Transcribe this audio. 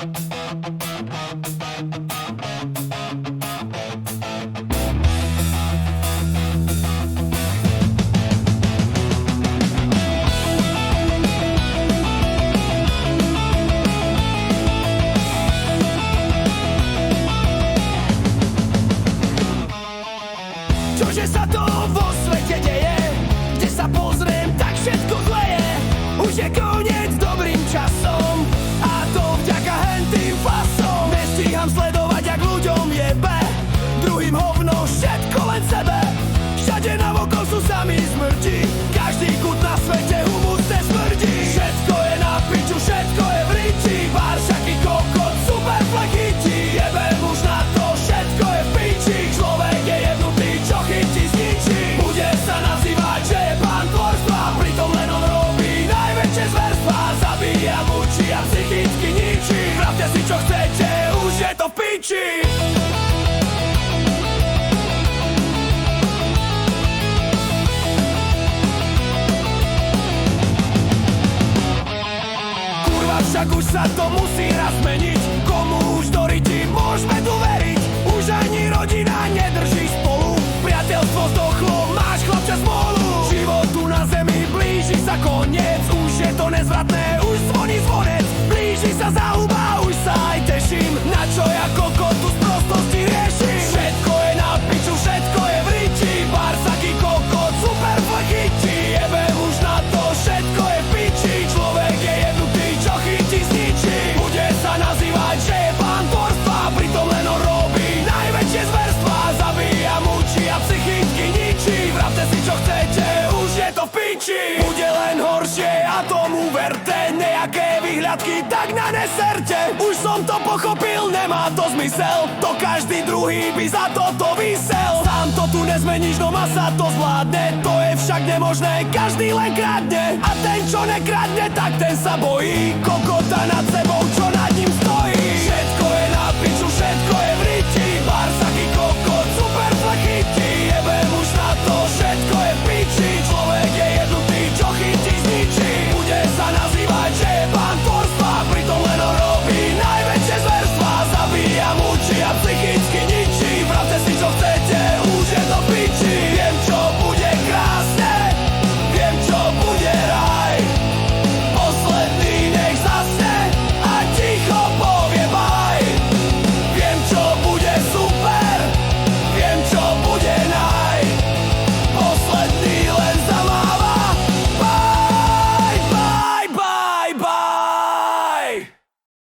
Čože sa to vo svete deje? Kde sa pozriem, tak všetko zle je. Už je koniec dobrým časom, a to vďaka hentým fasom. Nestíham sledovať, jak ľuďom jebe, druhým hovno, všetko len sebe. Všade navokol sú sami smrti, každý kút na svete humusne smrdí. Všetko je na piču, všetko je v riči, pár všaký kokot, super flekiti. Jebem už na to, všetko je v piči, človek je jebnutý, čo chytí zničí. Bude sa nazývať, že je pán tvorstva, pritom len on robí najväčšie zverstva. Zabíja, mučí a psychicky ničí, pravte si čo chcete, už je to v piči. Však už sa to musí raz zmeniť, komu už do ryti môžeme tu veriť. Už ani rodina nedrží spolu, priateľstvo zdochlo, máš chlapča smolu. Životu na zemi blíži sa koniec, už je to nezvratné, už zvoní zvonec. Blíži sa záhuba, už sa aj teším, na čo ja kokot tu z prostosti riešim. Všetko je na piču, všetko je v riti, pár saký kokot, super flechiti. Jebem už na to, všetko je v piči, človek je jebnutý, čo chytí zničí. Bude sa nazývať, že je pán tvorstva, pritom len on robí najväčšie zverstva. Zabíja, mučí a psychicky ničí, vravte si čo chcete, už je to v piči. Bude len horšie a tomu verte, nejaké vyhľadky tak na neserte. Už som to pochopil, nemá to zmysel, to každý druhý by za toto vysel. Sám to tu nezmeníš, no masa to zvládne, to je však nemožné, každý len kradne. A ten čo nekradne, tak ten sa bojí kokota nad sebou.